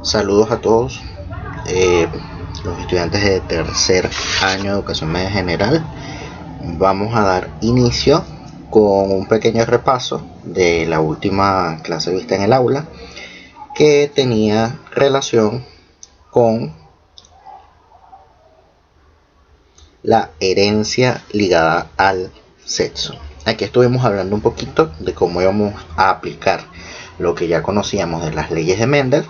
Saludos a todos los estudiantes de tercer año de educación media general. Vamos a dar inicio con un pequeño repaso de la última clase vista en el aula, que tenía relación con la herencia ligada al sexo. Aquí estuvimos hablando un poquito de cómo íbamos a aplicar lo que ya conocíamos de las leyes de Mendel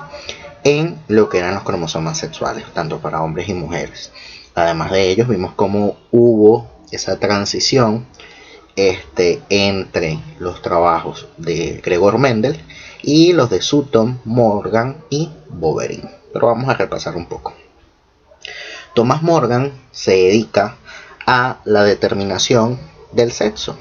en lo que eran los cromosomas sexuales, tanto para hombres y mujeres. Además de ellos, vimos cómo hubo esa transición entre los trabajos de Gregor Mendel y los de Sutton, Morgan y Boveri. Pero vamos a repasar un poco. Thomas Morgan se dedica a la determinación del sexo.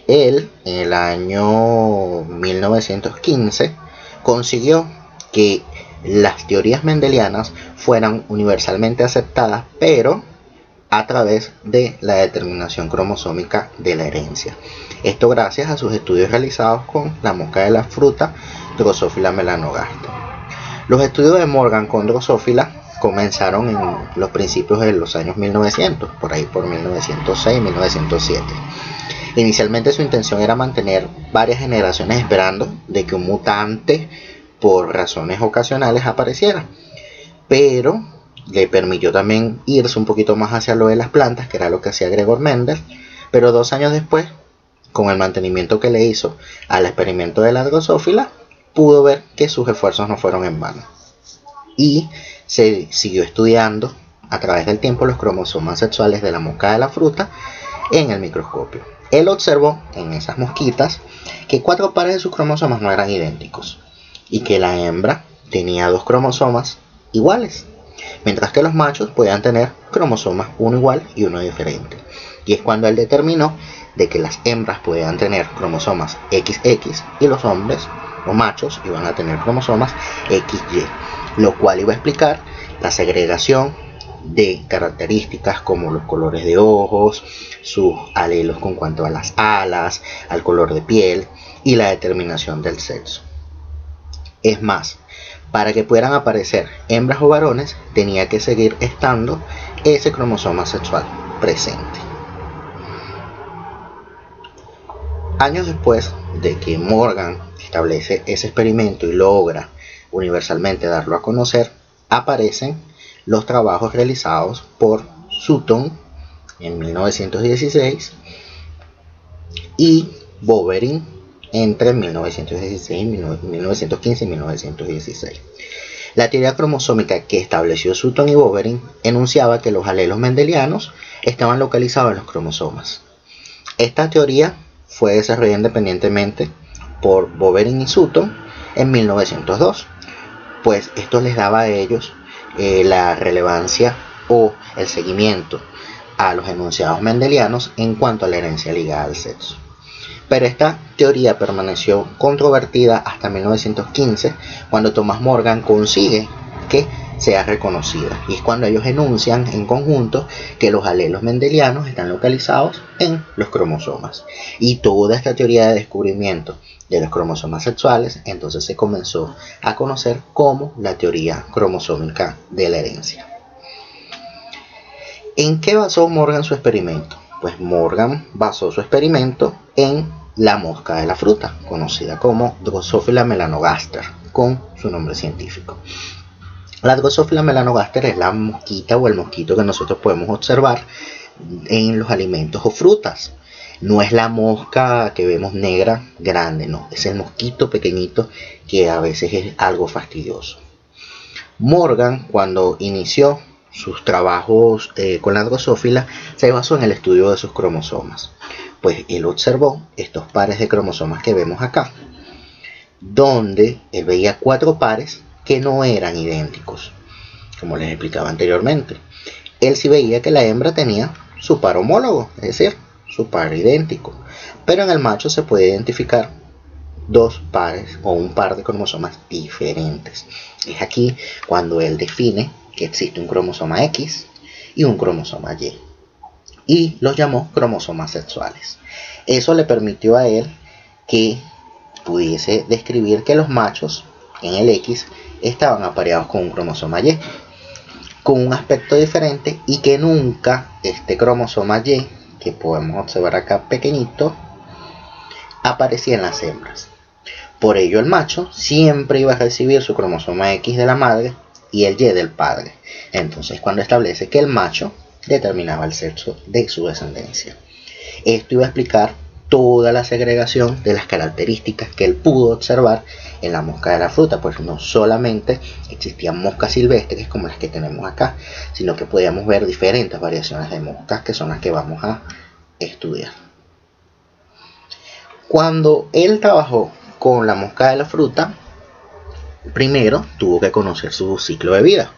Él, en el año 1915, consiguió que las teorías mendelianas fueran universalmente aceptadas, pero a través de la determinación cromosómica de la herencia. Esto gracias a sus estudios realizados con la mosca de la fruta, Drosophila melanogaster. Los estudios de Morgan con Drosophila comenzaron en los principios de los años 1900, por ahí por 1906-1907. Inicialmente su intención era mantener varias generaciones esperando de que un mutante por razones ocasionales apareciera, pero le permitió también irse un poquito más hacia lo de las plantas, que era lo que hacía Gregor Mendel. Pero 2 años después, con el mantenimiento que le hizo al experimento de la Drosophila, pudo ver que sus esfuerzos no fueron en vano y se siguió estudiando a través del tiempo los cromosomas sexuales de la mosca de la fruta en el microscopio. Él observó en esas mosquitas que 4 pares de sus cromosomas no eran idénticos y que la hembra tenía 2 cromosomas iguales, mientras que los machos podían tener cromosomas uno igual y uno diferente. Y es cuando él determinó de que las hembras podían tener cromosomas XX y los hombres o machos iban a tener cromosomas XY, lo cual iba a explicar la segregación de características como los colores de ojos, sus alelos con cuanto a las alas, al color de piel y la determinación del sexo. Es más, para que puedan aparecer hembras o varones, tenía que seguir estando ese cromosoma sexual presente. Años después de que Morgan establece ese experimento y logra universalmente darlo a conocer, aparecen los trabajos realizados por Sutton en 1916 y Boveri entre 1915 y 1916. La teoría cromosómica que estableció Sutton y Boveri enunciaba que los alelos mendelianos estaban localizados en los cromosomas. Esta teoría fue desarrollada independientemente por Boveri y Sutton en 1902, pues esto les daba a ellos la relevancia o el seguimiento a los enunciados mendelianos en cuanto a la herencia ligada al sexo. Pero esta teoría permaneció controvertida hasta 1915, cuando Thomas Morgan consigue que sea reconocida, y es cuando ellos enuncian en conjunto que los alelos mendelianos están localizados en los cromosomas. Y toda esta teoría de descubrimiento de los cromosomas sexuales entonces se comenzó a conocer como la teoría cromosómica de la herencia. ¿En qué basó Morgan su experimento? Pues Morgan basó su experimento en la mosca de la fruta, conocida como Drosophila melanogaster, con su nombre científico. La Drosophila melanogaster es la mosquita o el mosquito que nosotros podemos observar en los alimentos o frutas. No es la mosca que vemos negra, grande, no. Es el mosquito pequeñito que a veces es algo fastidioso. Morgan, cuando inició sus trabajos con la Drosophila, se basó en el estudio de sus cromosomas. Pues él observó estos pares de cromosomas que vemos acá, donde él veía 4 pares que no eran idénticos, como les explicaba anteriormente. Él sí veía que la hembra tenía su par homólogo, es decir, su par idéntico, pero en el macho se puede identificar 2 pares o un par de cromosomas diferentes. Es aquí cuando él define que existe un cromosoma X y un cromosoma y los llamó cromosomas sexuales. Eso le permitió a él que pudiese describir que los machos en el X estaban apareados con un cromosoma Y, con un aspecto diferente, y que nunca este cromosoma Y, que podemos observar acá pequeñito, aparecía en las hembras. Por ello el macho siempre iba a recibir su cromosoma X de la madre y el Y del padre. Entonces cuando establece que el macho determinaba el sexo de su descendencia. Esto iba a explicar toda la segregación de las características que él pudo observar en la mosca de la fruta, pues no solamente existían moscas silvestres como las que tenemos acá, sino que podíamos ver diferentes variaciones de moscas, que son las que vamos a estudiar. Cuando él trabajó con la mosca de la fruta, primero tuvo que conocer su ciclo de vida,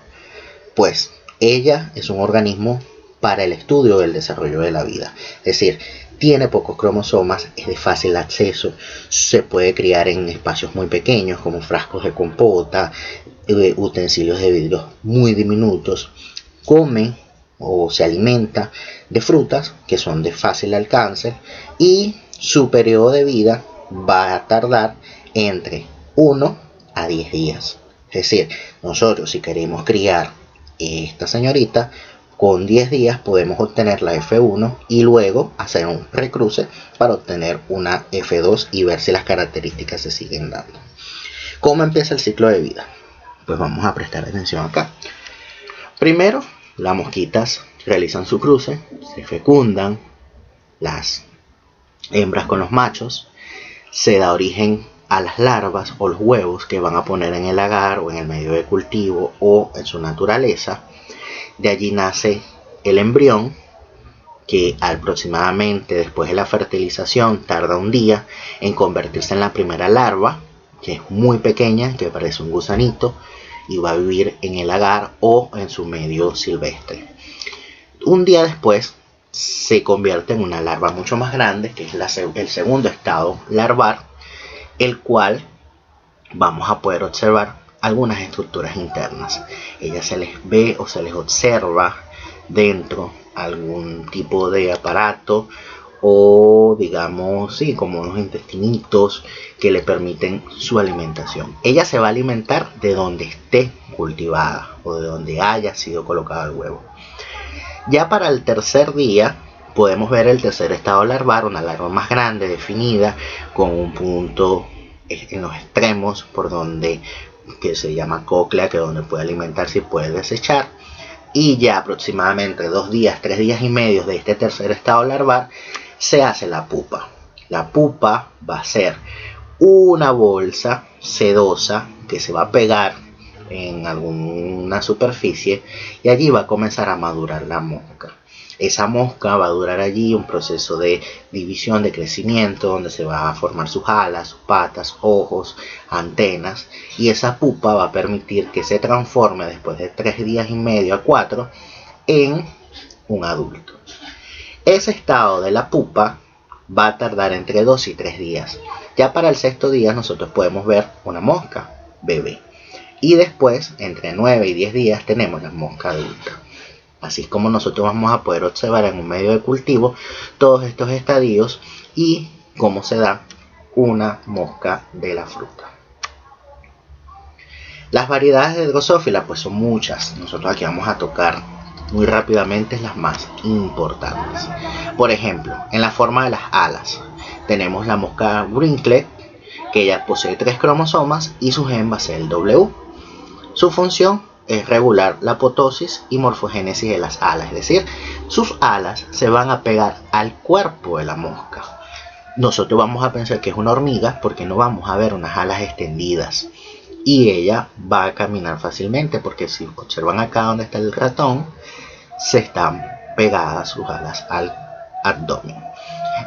pues ella es un organismo para el estudio del desarrollo de la vida, es decir, tiene pocos cromosomas, es de fácil acceso, se puede criar en espacios muy pequeños como frascos de compota, utensilios de vidrio muy diminutos, come o se alimenta de frutas que son de fácil alcance, y su periodo de vida va a tardar entre 1 a 10 días. Es decir, nosotros si queremos criar esta señorita, con 10 días podemos obtener la F1 y luego hacer un recruce para obtener una F2 y ver si las características se siguen dando. ¿Cómo empieza el ciclo de vida? Pues vamos a prestar atención acá. Primero, las mosquitas realizan su cruce, se fecundan las hembras con los machos, se da origen a las larvas o los huevos que van a poner en el agar o en el medio de cultivo o en su naturaleza. De allí nace el embrión, que aproximadamente después de la fertilización tarda un día en convertirse en la primera larva, que es muy pequeña, que parece un gusanito, y va a vivir en el agar o en su medio silvestre. Un día después se convierte en una larva mucho más grande, que es el segundo estado larvar, el cual vamos a poder observar algunas estructuras internas. Ellas se les ve o se les observa dentro algún tipo de aparato o digamos, sí, como unos intestinitos que le permiten su alimentación. Ella se va a alimentar de donde esté cultivada o de donde haya sido colocado el huevo. Ya para el tercer día podemos ver el tercer estado larvar, una larva más grande, definida, con un punto en los extremos por donde, que se llama cóclea, que es donde puede alimentarse y puede desechar. Y ya aproximadamente 2 días, 3 días y medio de este tercer estado larvar se hace la pupa. La pupa va a ser una bolsa sedosa que se va a pegar en alguna superficie y allí va a comenzar a madurar la mosca. Esa mosca va a durar allí un proceso de división, de crecimiento, donde se va a formar sus alas, sus patas, ojos, antenas, y esa pupa va a permitir que se transforme después de 3 días y medio a 4 en un adulto. Ese estado de la pupa va a tardar entre 2 y 3 días. Ya para el sexto día nosotros podemos ver una mosca bebé. Y después, entre 9 y 10 días, tenemos la mosca adulta. Así es como nosotros vamos a poder observar en un medio de cultivo todos estos estadios y cómo se da una mosca de la fruta. Las variedades de Drosophila pues son muchas. Nosotros aquí vamos a tocar muy rápidamente las más importantes. Por ejemplo, en la forma de las alas tenemos la mosca Brinkley, que ella posee 3 cromosomas y su gen va a ser el W. Su función es regular la apoptosis y morfogénesis de las alas, es decir, sus alas se van a pegar al cuerpo de la mosca. Nosotros vamos a pensar que es una hormiga porque no vamos a ver unas alas extendidas y ella va a caminar fácilmente, porque si observan acá donde está el ratón, se están pegadas sus alas al abdomen.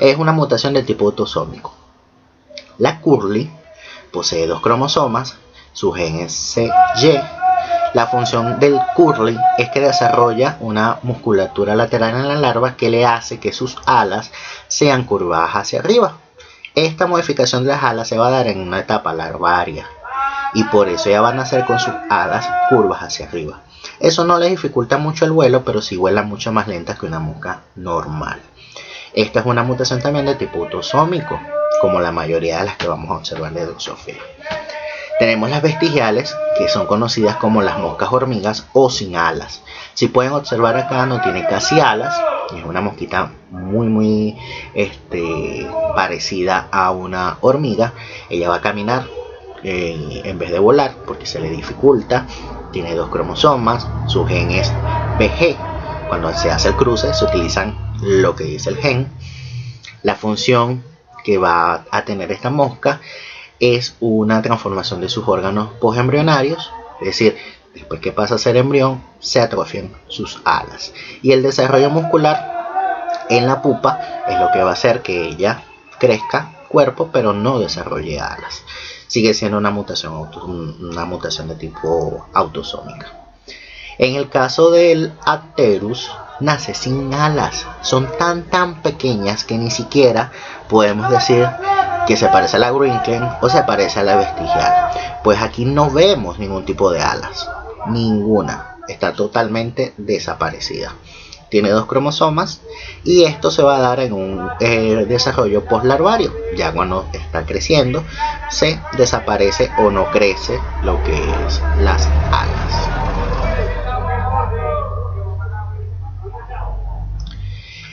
Es una mutación de tipo autosómico. La Curly posee 2 cromosomas, su gen es CY. La función del curly es que desarrolla una musculatura lateral en la larva que le hace que sus alas sean curvadas hacia arriba. Esta modificación de las alas se va a dar en una etapa larvaria y por eso ya van a nacer con sus alas curvas hacia arriba. Eso no les dificulta mucho el vuelo, pero sí vuelan mucho más lentas que una mosca normal. Esta es una mutación también de tipo autosómico, como la mayoría de las que vamos a observar de Drosophila. Tenemos las vestigiales, que son conocidas como las moscas hormigas o sin alas. Si pueden observar acá, no tiene casi alas. Es una mosquita muy parecida a una hormiga. Ella va a caminar en vez de volar porque se le dificulta. Tiene 2 cromosomas. Su gen es BG. Cuando se hace el cruce se utilizan lo que dice el gen. La función que va a tener esta mosca es una transformación de sus órganos postembrionarios, es decir, después que pasa a ser embrión, se atrofian sus alas. Y el desarrollo muscular en la pupa es lo que va a hacer que ella crezca cuerpo, pero no desarrolle alas. Sigue siendo una mutación de tipo autosómica. En el caso del Apterus, nace sin alas. Son tan pequeñas que ni siquiera podemos decir que se parece a la Greenken o se parece a la vestigial. Pues aquí no vemos ningún tipo de alas. Ninguna. Está totalmente desaparecida. Tiene 2 cromosomas y esto se va a dar en un desarrollo postlarvario. Ya cuando está creciendo se desaparece o no crece lo que es las alas.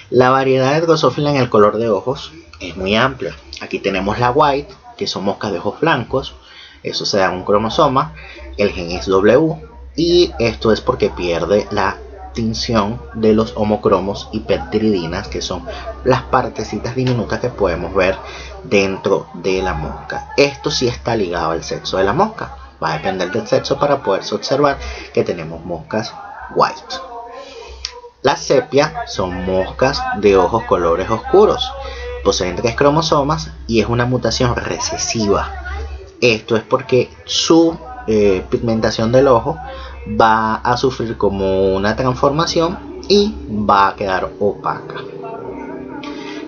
La variedad de Drosophila en el color de ojos es muy amplia. Aquí tenemos la white, que son moscas de ojos blancos. Eso se da en un cromosoma. El gen es W. Y esto es porque pierde la tinción de los homocromos y peptidinas, que son las partecitas diminutas que podemos ver dentro de la mosca. Esto sí está ligado al sexo de la mosca. Va a depender del sexo para poderse observar que tenemos moscas white. Las sepia son moscas de ojos colores oscuros. Poseen 3 cromosomas y es una mutación recesiva. Esto es porque su pigmentación del ojo va a sufrir como una transformación y va a quedar opaca.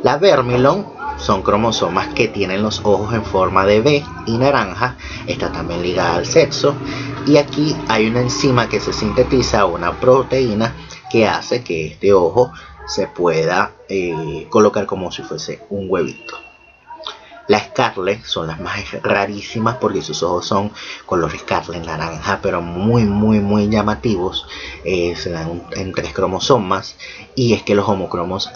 Las vermilon son cromosomas que tienen los ojos en forma de V y naranja. Está también ligada al sexo. Y aquí hay una enzima que se sintetiza, una proteína que hace que este ojo se pueda colocar como si fuese un huevito. Las Scarlet son las más rarísimas porque sus ojos son color Scarlet naranja, pero muy llamativos. Se dan en 3 cromosomas y es que los homocromos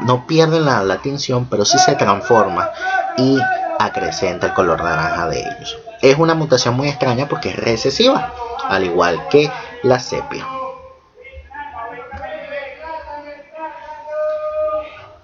no pierden la tinción, pero sí se transforma y acrecenta el color naranja de ellos. Es una mutación muy extraña porque es recesiva, al igual que la sepia.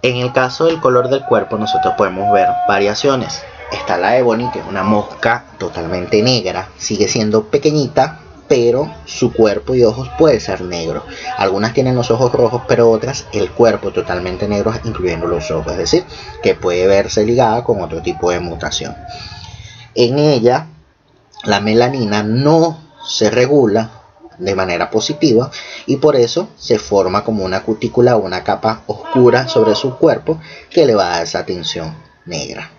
En el caso del color del cuerpo nosotros podemos ver variaciones. Está la Ebony, que es una mosca totalmente negra. Sigue siendo pequeñita, pero su cuerpo y ojos puede ser negro. Algunas tienen los ojos rojos, pero otras el cuerpo totalmente negro, incluyendo los ojos. Es decir, que puede verse ligada con otro tipo de mutación. En ella, la melanina no se regula de manera positiva y por eso se forma como una cutícula o una capa oscura sobre su cuerpo que le va a dar esa tinción negra.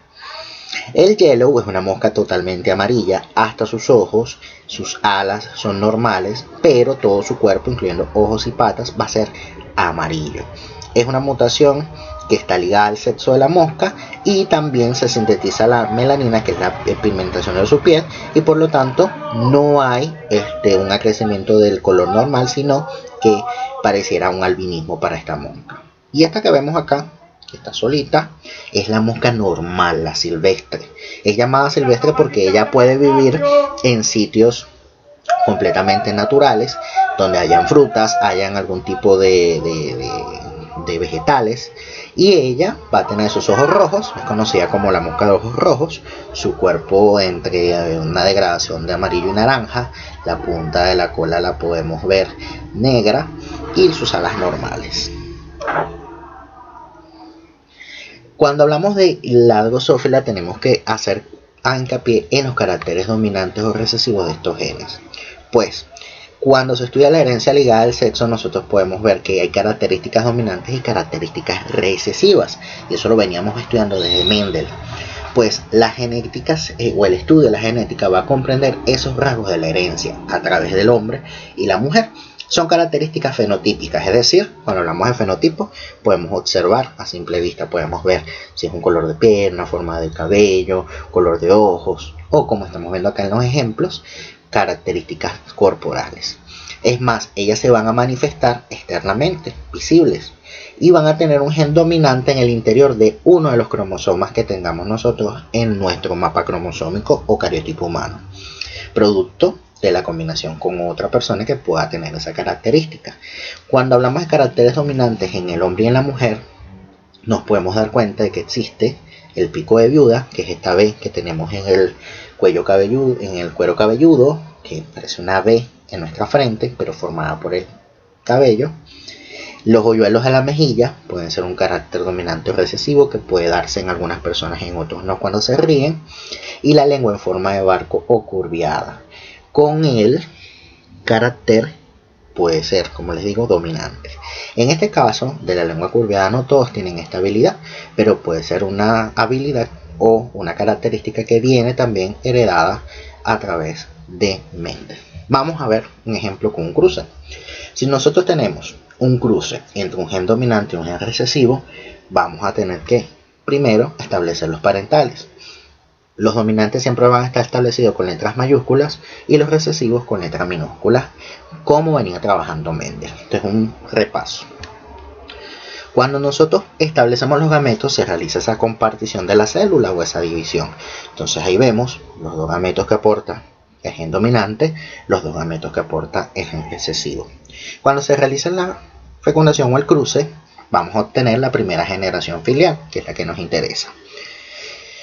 El Yellow es una mosca totalmente amarilla, hasta sus ojos, sus alas son normales, pero todo su cuerpo, incluyendo ojos y patas, va a ser amarillo. Es una mutación que está ligada al sexo de la mosca y también se sintetiza la melanina, que es la pigmentación de su piel, y por lo tanto no hay un acrecimiento del color normal, sino que pareciera un albinismo para esta mosca. Y esta que vemos acá, que está solita, es la mosca normal, la silvestre. Es llamada silvestre porque ella puede vivir en sitios completamente naturales, donde hayan frutas, hayan algún tipo de vegetales, y ella va a tener sus ojos rojos, es conocida como la mosca de ojos rojos. Su cuerpo entre una degradación de amarillo y naranja, la punta de la cola la podemos ver negra y sus alas normales. Cuando hablamos de la Drosophila tenemos que hacer hincapié en los caracteres dominantes o recesivos de estos genes. Pues cuando se estudia la herencia ligada al sexo, nosotros podemos ver que hay características dominantes y características recesivas. Y eso lo veníamos estudiando desde Mendel. Pues la genética o el estudio de la genética va a comprender esos rasgos de la herencia a través del hombre y la mujer. Son características fenotípicas, es decir, cuando hablamos de fenotipo, podemos observar a simple vista, podemos ver si es un color de piel, una forma del cabello, color de ojos o, como estamos viendo acá en los ejemplos, características corporales. Es más, ellas se van a manifestar externamente, visibles, y van a tener un gen dominante en el interior de uno de los cromosomas que tengamos nosotros en nuestro mapa cromosómico o cariotipo humano, producto de la combinación con otra persona que pueda tener esa característica. Cuando hablamos de caracteres dominantes en el hombre y en la mujer, nos podemos dar cuenta de que existe el pico de viuda, que es esta V que tenemos en el cuello cabelludo, en el cuero cabelludo, que parece una V en nuestra frente, pero formada por el cabello. Los hoyuelos de la mejilla pueden ser un carácter dominante o recesivo que puede darse en algunas personas y en otros no cuando se ríen. Y la lengua en forma de barco o curviada. Con el carácter puede ser, como les digo, dominante. En este caso de la lengua curviada no todos tienen esta habilidad, pero puede ser una habilidad o una característica que viene también heredada a través de Mendel. Vamos a ver un ejemplo con un cruce. Si nosotros tenemos un cruce entre un gen dominante y un gen recesivo, vamos a tener que primero establecer los parentales. Los dominantes siempre van a estar establecidos con letras mayúsculas y los recesivos con letras minúsculas, como venía trabajando Mendel. Esto es un repaso. Cuando nosotros establecemos los gametos, se realiza esa compartición de la célula o esa división. Entonces ahí vemos los dos gametos que aporta el gen dominante, los dos gametos que aporta el gen recesivo. Cuando se realiza la fecundación o el cruce, vamos a obtener la primera generación filial, que es la que nos interesa.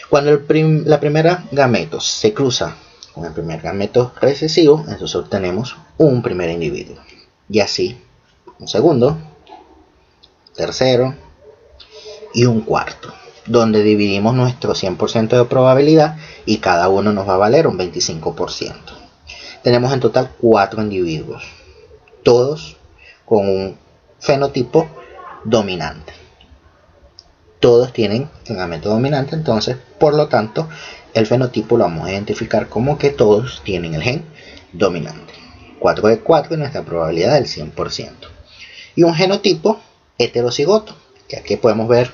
Cuando la primera gameto se cruza con el primer gameto recesivo, entonces obtenemos un primer individuo. Y así, un segundo, tercero y un cuarto, donde dividimos nuestro 100% de probabilidad y cada uno nos va a valer un 25%. Tenemos en total 4 individuos, todos con un fenotipo dominante. Todos tienen el gameto dominante, entonces por lo tanto el fenotipo lo vamos a identificar como que todos tienen el gen dominante. 4 de 4 y nuestra probabilidad del 100%. Y un genotipo heterocigoto, que aquí podemos ver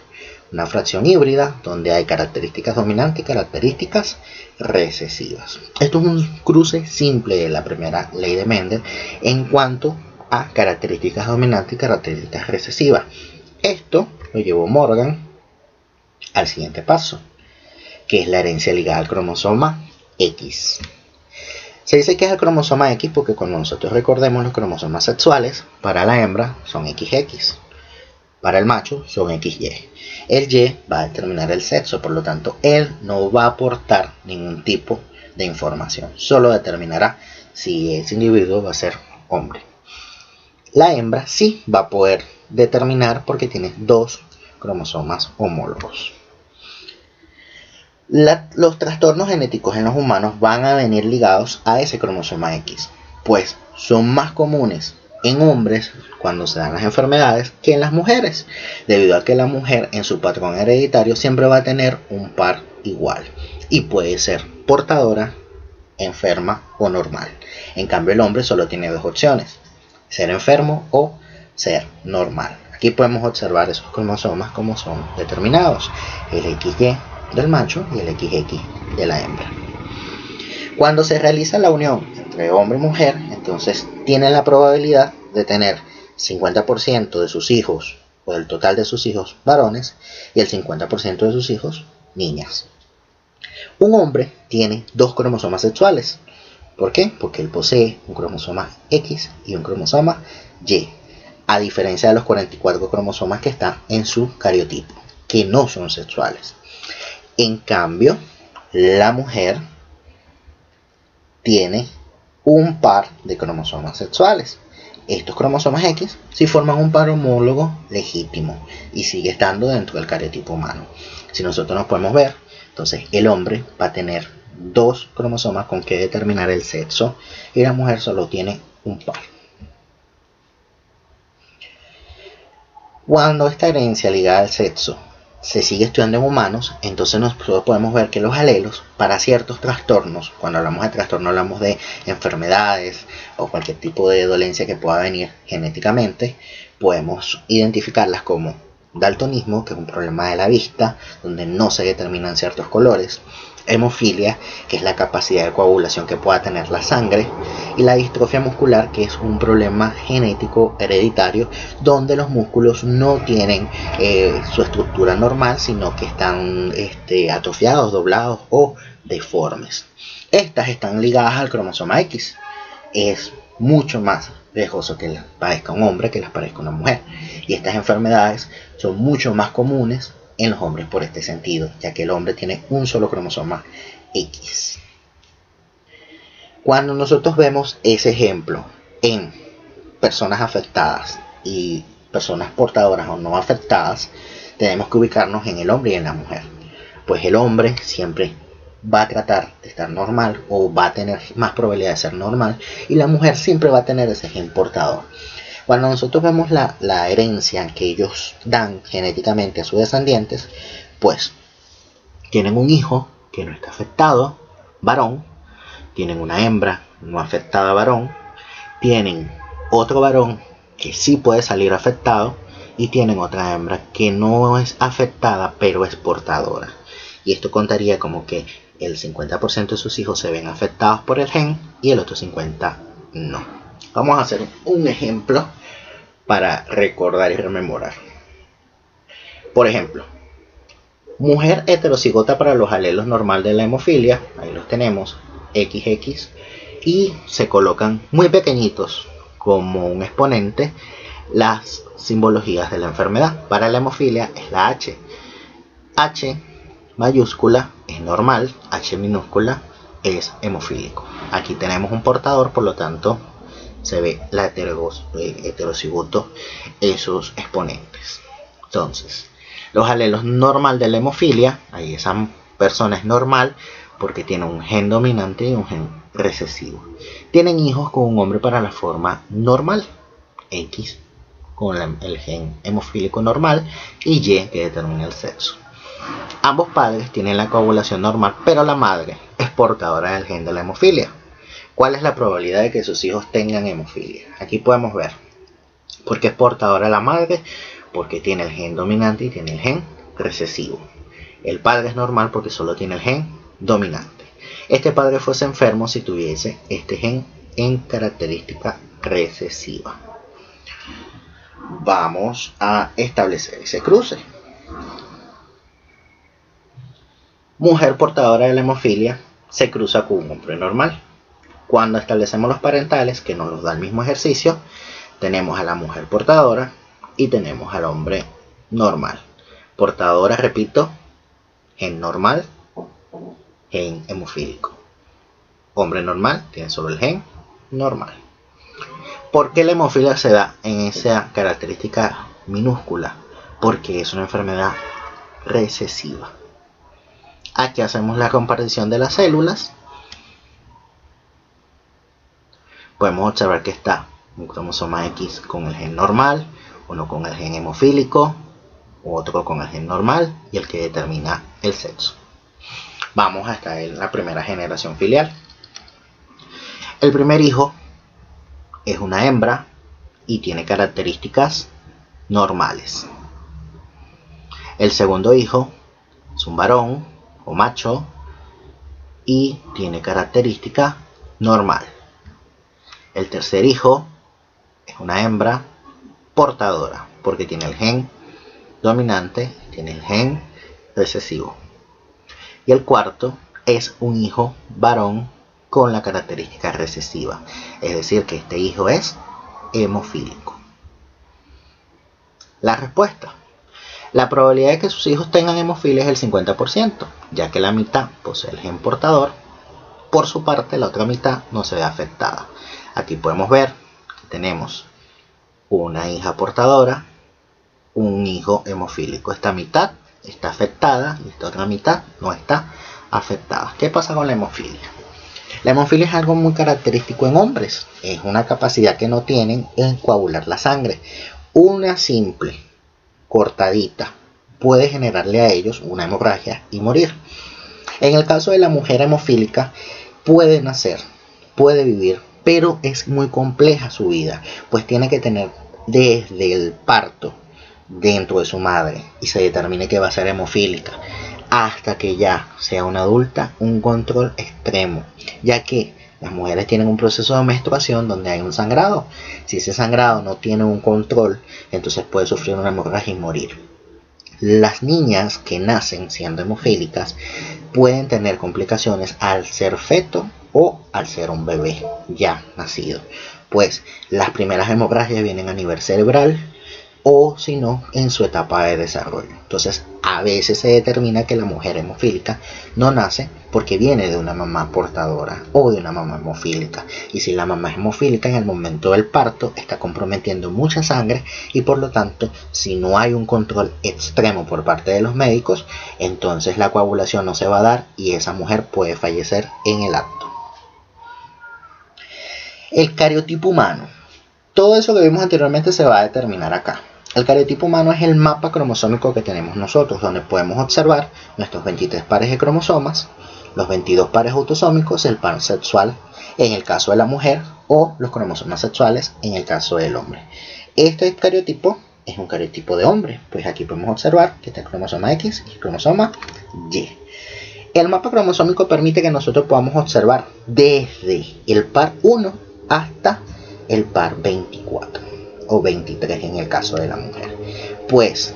una fracción híbrida donde hay características dominantes y características recesivas. Esto es un cruce simple de la primera ley de Mendel en cuanto a características dominantes y características recesivas. Esto lo llevó Morgan al siguiente paso, que es la herencia ligada al cromosoma X. Se dice que es el cromosoma X porque cuando nosotros recordemos los cromosomas sexuales, para la hembra son XX, para el macho son XY. El Y va a determinar el sexo, por lo tanto él no va a aportar ningún tipo de información, solo determinará si ese individuo va a ser hombre. La hembra sí va a poder determinar porque tiene 2 cromosomas homólogos. Los trastornos genéticos en los humanos van a venir ligados a ese cromosoma X, pues son más comunes en hombres cuando se dan las enfermedades que en las mujeres, debido a que la mujer en su patrón hereditario siempre va a tener un par igual y puede ser portadora, enferma o normal. En cambio el hombre solo tiene 2 opciones, ser enfermo o ser normal. Aquí podemos observar esos cromosomas como son determinados, el XY del macho y el XX de la hembra. Cuando se realiza la unión entre hombre y mujer, entonces tienen la probabilidad de tener 50% de sus hijos o del total de sus hijos varones y el 50% de sus hijos niñas. Un hombre tiene 2 cromosomas sexuales. ¿Por qué? Porque él posee un cromosoma X y un cromosoma Y, a diferencia de los 44 cromosomas que están en su cariotipo, que no son sexuales. En cambio, la mujer tiene un par de cromosomas sexuales. Estos cromosomas X sí forman un par homólogo legítimo y sigue estando dentro del cariotipo humano. Si nosotros nos podemos ver, entonces el hombre va a tener 2 cromosomas con que determinar el sexo y la mujer solo tiene un par. Cuando esta herencia ligada al sexo se sigue estudiando en humanos, entonces nosotros podemos ver que los alelos para ciertos trastornos, cuando hablamos de trastorno hablamos de enfermedades o cualquier tipo de dolencia que pueda venir genéticamente, podemos identificarlas como daltonismo, que es un problema de la vista, donde no se determinan ciertos colores, hemofilia, que es la capacidad de coagulación que pueda tener la sangre, y la distrofia muscular, que es un problema genético hereditario donde los músculos no tienen su estructura normal, sino que están atrofiados, doblados o deformes. Estas están ligadas al cromosoma X. Es mucho más riesgoso que les parezca un hombre que les parezca una mujer, y estas enfermedades son mucho más comunes en los hombres por este sentido, ya que el hombre tiene un solo cromosoma X. Cuando nosotros vemos ese ejemplo en personas afectadas y personas portadoras o no afectadas, tenemos que ubicarnos en el hombre y en la mujer. Pues el hombre siempre va a tratar de estar normal o va a tener más probabilidad de ser normal, y la mujer siempre va a tener ese gen portador. Cuando nosotros vemos la herencia que ellos dan genéticamente a sus descendientes, pues tienen un hijo que no está afectado, varón, tienen una hembra no afectada, varón, tienen otro varón que sí puede salir afectado, y tienen otra hembra que no es afectada pero es portadora. Y esto contaría como que el 50% de sus hijos se ven afectados por el gen y el otro 50% no. Vamos a hacer un ejemplo para recordar y rememorar. Por ejemplo, mujer heterocigota para los alelos normal de la hemofilia, ahí los tenemos, XX, y se colocan muy pequeñitos como un exponente las simbologías de la enfermedad. Para la hemofilia es la H. H mayúscula es normal, H minúscula es hemofílico. Aquí tenemos un portador, por lo tanto se ve la heterocigoto, esos exponentes. Entonces, los alelos normal de la hemofilia, ahí esa persona es normal porque tiene un gen dominante y un gen recesivo. Tienen hijos con un hombre para la forma normal, X con el gen hemofílico normal y Y que determina el sexo. Ambos padres tienen la coagulación normal, pero la madre es portadora del gen de la hemofilia. ¿Cuál es la probabilidad de que sus hijos tengan hemofilia? Aquí podemos ver, porque es portadora la madre, porque tiene el gen dominante y tiene el gen recesivo. El padre es normal porque solo tiene el gen dominante. Este padre fuese enfermo si tuviese este gen en característica recesiva. Vamos a establecer ese cruce. Mujer portadora de la hemofilia se cruza con un hombre normal. Cuando establecemos los parentales, que nos los da el mismo ejercicio, tenemos a la mujer portadora y tenemos al hombre normal. Portadora, repito, gen normal, gen hemofílico. Hombre normal tiene solo el gen normal. ¿Por qué la hemofilia se da en esa característica minúscula? Porque es una enfermedad recesiva. Aquí hacemos la comparación de las células. Podemos observar que está un cromosoma X con el gen normal, uno con el gen hemofílico, otro con el gen normal y el que determina el sexo. Vamos hasta la primera generación filial. El primer hijo es una hembra y tiene características normales. El segundo hijo es un varón o macho y tiene característica normal. El tercer hijo es una hembra portadora porque tiene el gen dominante, tiene el gen recesivo. Y el cuarto es un hijo varón con la característica recesiva, es decir que este hijo es hemofílico. La respuesta: la probabilidad de que sus hijos tengan hemofilia es el 50%, ya que la mitad posee el gen portador. Por su parte, la otra mitad no se ve afectada. Aquí podemos ver que tenemos una hija portadora, un hijo hemofílico. Esta mitad está afectada y esta otra mitad no está afectada. ¿Qué pasa con la hemofilia? La hemofilia es algo muy característico en hombres. Es una capacidad que no tienen en coagular la sangre. Una simple cortadita puede generarle a ellos una hemorragia y morir. En el caso de la mujer hemofílica, puede nacer, puede vivir, pero es muy compleja su vida, pues tiene que tener desde el parto dentro de su madre y se determine que va a ser hemofílica, hasta que ya sea una adulta, un control extremo, ya que las mujeres tienen un proceso de menstruación donde hay un sangrado. Si ese sangrado no tiene un control, entonces puede sufrir una hemorragia y morir. Las niñas que nacen siendo hemofílicas pueden tener complicaciones al ser feto o al ser un bebé ya nacido, pues las primeras hemorragias vienen a nivel cerebral o si no en su etapa de desarrollo. Entonces a veces se determina que la mujer hemofílica no nace porque viene de una mamá portadora o de una mamá hemofílica, y si la mamá es hemofílica en el momento del parto está comprometiendo mucha sangre y por lo tanto si no hay un control extremo por parte de los médicos, entonces la coagulación no se va a dar y esa mujer puede fallecer en el acto. El cariotipo humano. Todo eso que vimos anteriormente se va a determinar acá. El cariotipo humano es el mapa cromosómico que tenemos nosotros, donde podemos observar nuestros 23 pares de cromosomas, los 22 pares autosómicos, el par sexual en el caso de la mujer o los cromosomas sexuales en el caso del hombre. Este cariotipo es un cariotipo de hombre, pues aquí podemos observar que está el cromosoma X y el cromosoma Y. El mapa cromosómico permite que nosotros podamos observar desde el par 1 hasta el par 24 o 23 en el caso de la mujer, pues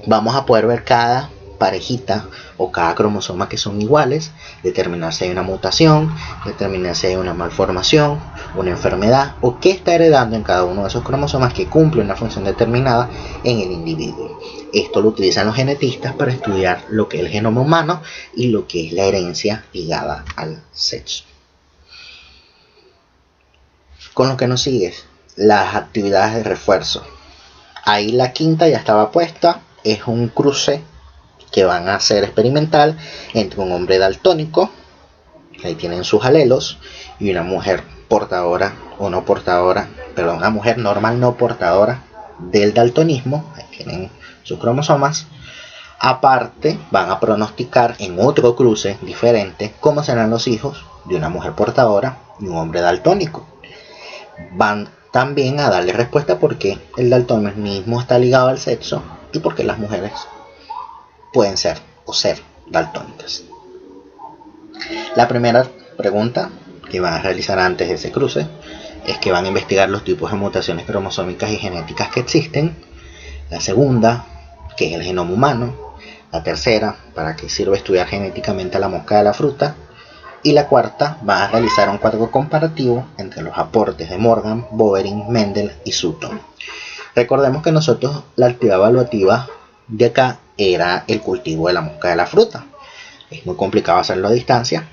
vamos a poder ver cada parejita o cada cromosoma que son iguales, determinar si hay una mutación, determinar si hay una malformación, una enfermedad o qué está heredando en cada uno de esos cromosomas que cumple una función determinada en el individuo. Esto lo utilizan los genetistas para estudiar lo que es el genoma humano y lo que es la herencia ligada al sexo. Con lo que nos sigue, las actividades de refuerzo. Ahí la quinta ya estaba puesta, es un cruce que van a hacer experimental entre un hombre daltónico, ahí tienen sus alelos, y una mujer portadora o no portadora, perdón, una mujer normal no portadora del daltonismo, ahí tienen sus cromosomas. Aparte van a pronosticar en otro cruce diferente cómo serán los hijos de una mujer portadora y un hombre daltónico. Van también a darle respuesta porque el daltonismo está ligado al sexo y porque las mujeres pueden ser o ser daltónicas. La primera pregunta que van a realizar antes de ese cruce es que van a investigar los tipos de mutaciones cromosómicas y genéticas que existen. La segunda, que es el genoma humano. La tercera, para qué sirve estudiar genéticamente a la mosca de la fruta. Y la cuarta, va a realizar un cuadro comparativo entre los aportes de Morgan, Boveri, Mendel y Sutton. Recordemos que nosotros la actividad evaluativa de acá era el cultivo de la mosca de la fruta. Es muy complicado hacerlo a distancia,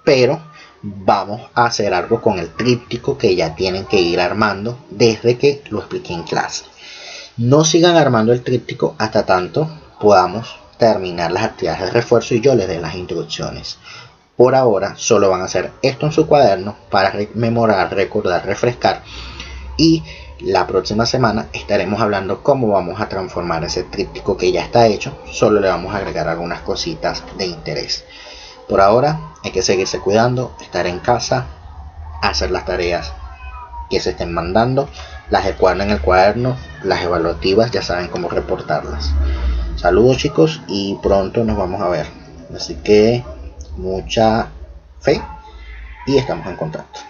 pero vamos a hacer algo con el tríptico que ya tienen que ir armando desde que lo expliqué en clase. No sigan armando el tríptico hasta tanto podamos terminar las actividades de refuerzo y yo les dé las instrucciones. Por ahora solo van a hacer esto en su cuaderno para rememorar, recordar, refrescar, y la próxima semana estaremos hablando cómo vamos a transformar ese tríptico que ya está hecho. Solo le vamos a agregar algunas cositas de interés. Por ahora hay que seguirse cuidando, estar en casa, hacer las tareas que se estén mandando, las recuerden en el cuaderno, las evaluativas ya saben cómo reportarlas. Saludos chicos y pronto nos vamos a ver. Así que mucha fe y estamos en contacto.